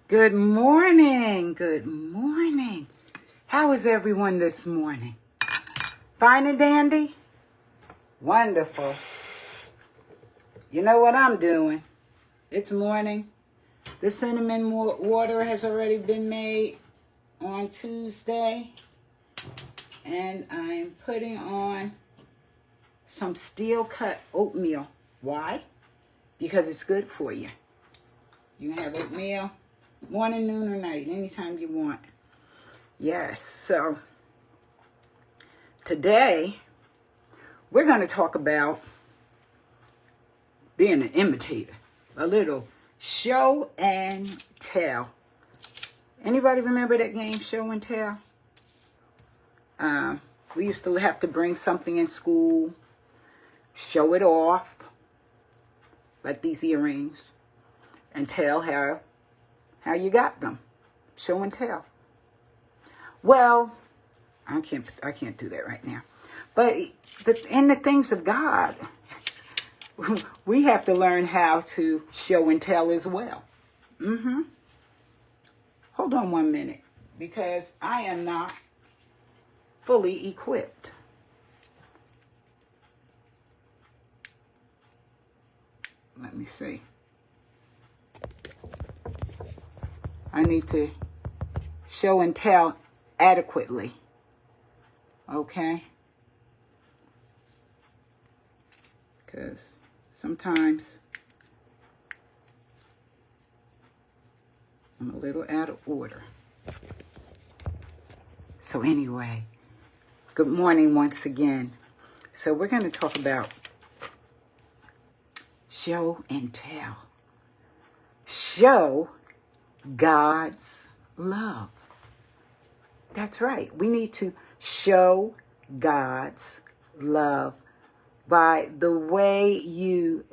Good morning. Good morning. How is everyone this morning? Fine and dandy? Wonderful. You know what I'm doing? It's morning. The cinnamon water has already been made on Tuesday. And I'm putting on some steel cut oatmeal. Why? Because it's good for you. You can have oatmeal morning, noon, or night, anytime you want. Yes, so today we're going to talk about being an imitator. A little show and tell. Anybody remember that game, show and tell? We used to have to bring something in school, show it off, like these earrings, and tell how you got them. Show and tell. Well, I can't do that right now. But in the things of God, we have to learn how to show and tell as well. Hold on 1 minute, because I am not fully equipped. Let me see. I need to show and tell adequately. Okay? Because sometimes I'm a little out of order. So anyway, good morning once again. So we're going to talk about show and tell. Show God's love. That's right. We need to show God's love by the way you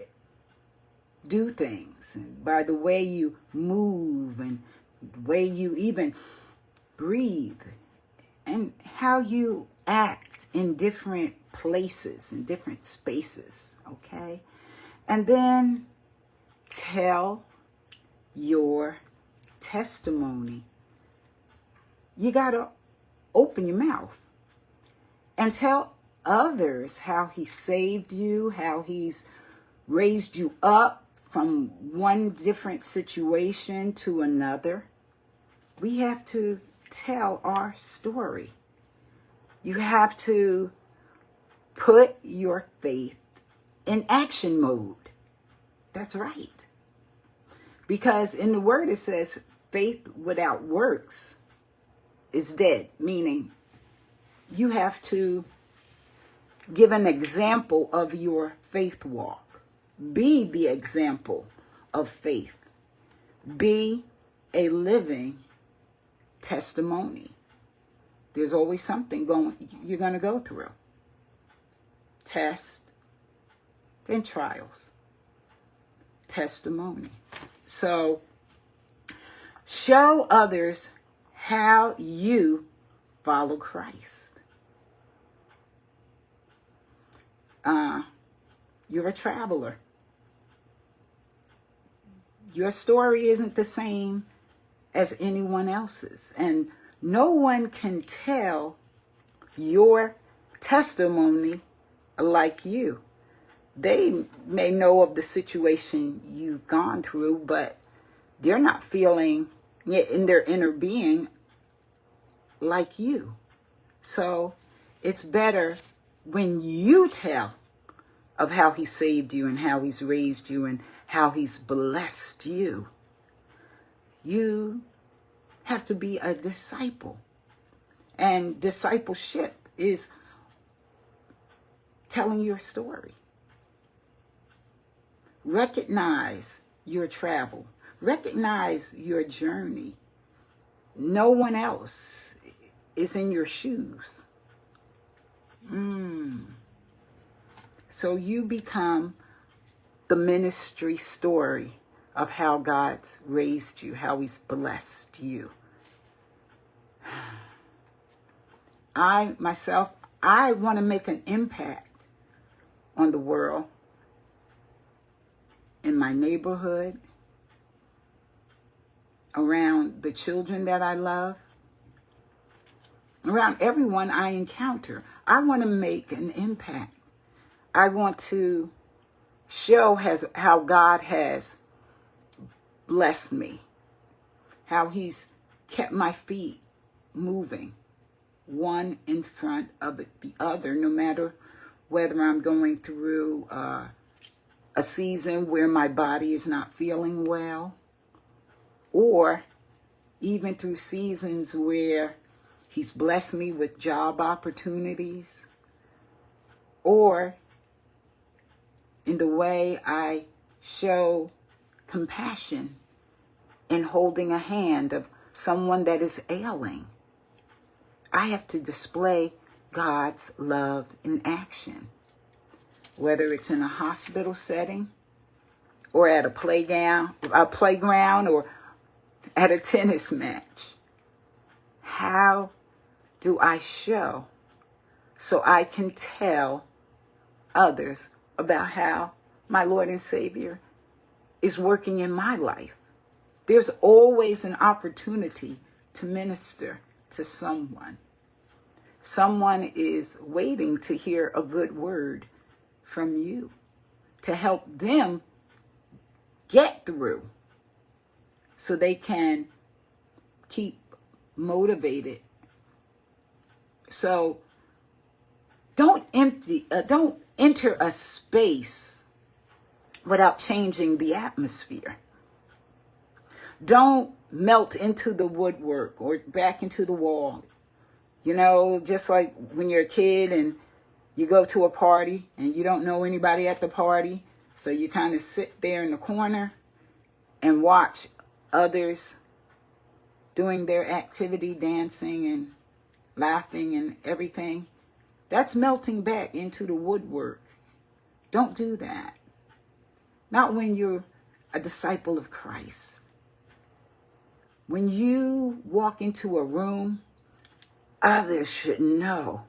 do things, and by the way you move, and the way you even breathe, and how you act in different places, in different spaces, okay? And then tell your testimony. You got to open your mouth and tell others how he saved you, how he's raised you up from one different situation to another. We have to tell our story. You have to put your faith in action mode. That's right. Because in the word it says faith without works is dead, meaning you have to give an example of your faith walk. Be the example of faith. Be a living testimony. There's always something you're going to go through. Tests and trials. Testimony. So, show others how you follow Christ. You're a traveler. Your story isn't the same as anyone else's. And no one can tell your testimony like you. They may know of the situation you've gone through, but they're not feeling it in their inner being like you. So it's better when you tell of how he saved you and how he's raised you and how he's blessed you. You have to be a disciple. And discipleship is telling your story. Recognize your travel. Recognize your journey. No one else is in your shoes. So you become the ministry story of how God's raised you, how he's blessed you. I want to make an impact on the world, in my neighborhood, around the children that I love, around everyone I encounter. I want to make an impact. I want to show how God has blessed me, how he's kept my feet moving, one in front of the other, no matter whether I'm going through a season where my body is not feeling well, or even through seasons where he's blessed me with job opportunities, or in the way I show compassion in holding a hand of someone that is ailing. I have to display God's love in action, whether it's in a hospital setting or at a playground or at a tennis match. How do I show so I can tell others about how my Lord and Savior is working in my life? There's always an opportunity to minister to someone. Someone is waiting to hear a good word from you to help them get through so they can keep motivated. So don't enter a space without changing the atmosphere. Don't melt into the woodwork or back into the wall. You know, just like when you're a kid and you go to a party and you don't know anybody at the party, so you kind of sit there in the corner and watch others doing their activity, dancing and laughing and everything. That's melting back into the woodwork. Don't do that. Not when you're a disciple of Christ. When you walk into a room, others should know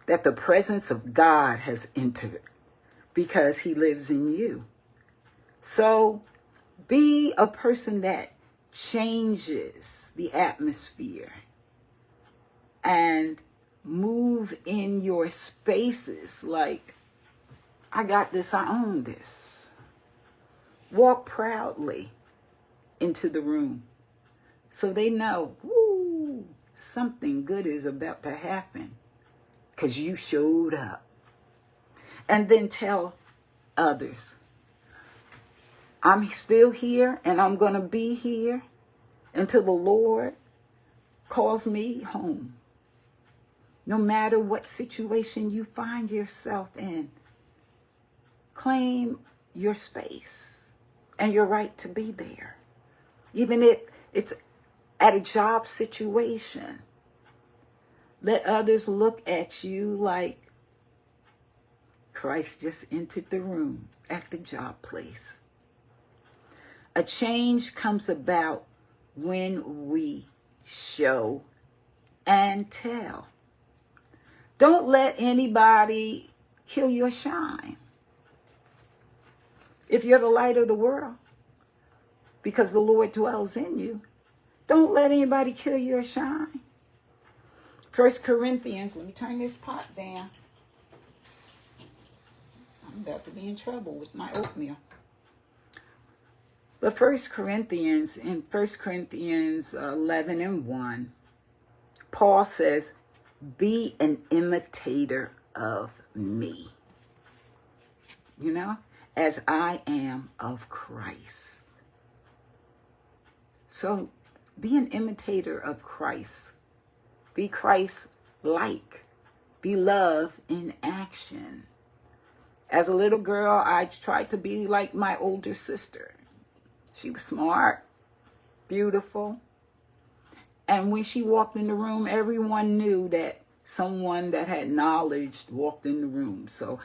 that the presence of God has entered because he lives in you. So be a person that changes the atmosphere and move in your spaces like, I got this, I own this. Walk proudly into the room so they know, woo, something good is about to happen because you showed up. And then tell others, I'm still here and I'm going to be here until the Lord calls me home. No matter what situation you find yourself in, claim your space and your right to be there. Even if it's at a job situation, let others look at you like Christ just entered the room at the job place. A change comes about when we show and tell. Don't let anybody kill your shine. If you're the light of the world, because the Lord dwells in you, don't let anybody kill your shine. 1 Corinthians, let me turn this pot down. I'm about to be in trouble with my oatmeal. But 1 Corinthians 11:1, Paul says, be an imitator of me. You know, as I am of Christ. So be an imitator of Christ. Be Christ-like. Be love in action. As a little girl, I tried to be like my older sister. She was smart, beautiful. And when she walked in the room, everyone knew that someone that had knowledge walked in the room. So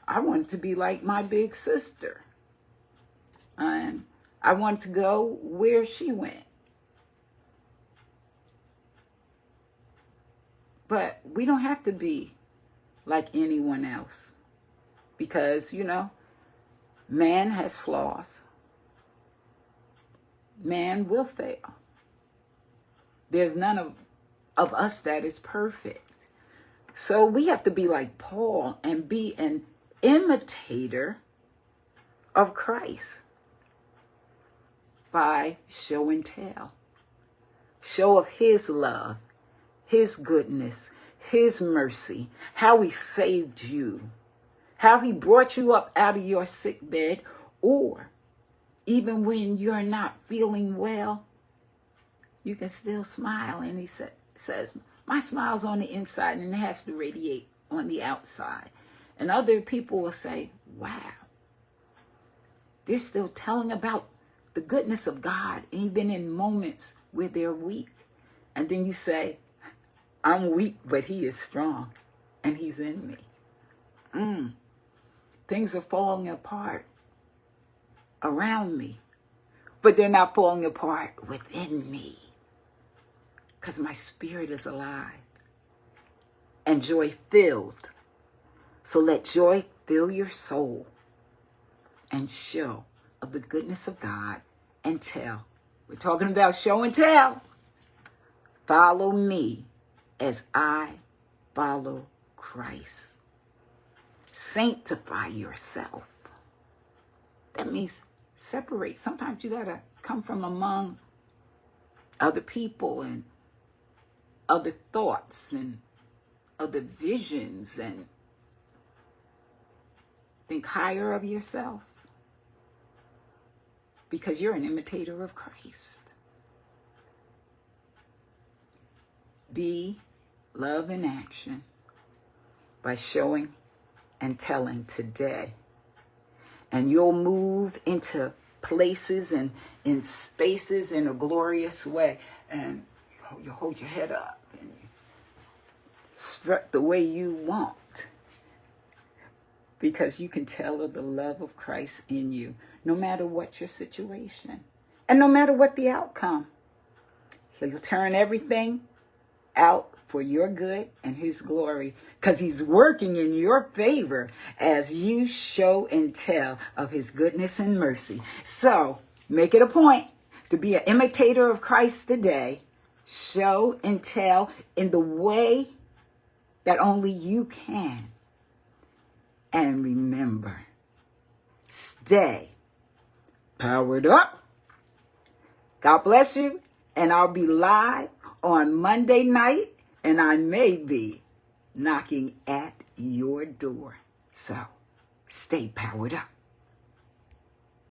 I wanted to be like my big sister. And I wanted to go where she went. But we don't have to be like anyone else. Because, you know, man has flaws. man will fail. There's none of us that is perfect. So we have to be like Paul and be an imitator of Christ by show and tell. Show of his love, his goodness, his mercy, how he saved you, how he brought you up out of your sick bed, or even when you're not feeling well, you can still smile. And he says, my smile's on the inside and it has to radiate on the outside. And other people will say, wow, they're still telling about the goodness of God, even in moments where they're weak. And then you say, I'm weak, but he is strong and he's in me. Things are falling apart around me, but they're not falling apart within me, because my spirit is alive and joy filled. So let joy fill your soul and show of the goodness of God and tell. We're talking about show and tell. Follow me as I follow Christ. Sanctify yourself. That means separate. Sometimes you got to come from among other people and other thoughts and other visions and think higher of yourself, because you're an imitator of Christ. Be love in action by showing and telling today. And you'll move into places and in spaces in a glorious way. And you hold your head up and you strut the way you want, because you can tell of the love of Christ in you, no matter what your situation and no matter what the outcome. He'll turn everything out for your good and his glory, because he's working in your favor as you show and tell of his goodness and mercy. So make it a point to be an imitator of Christ today. Show and tell in the way that only you can. And remember, stay powered up. God bless you. And I'll be live on Monday night, and I may be knocking at your door. So stay powered up.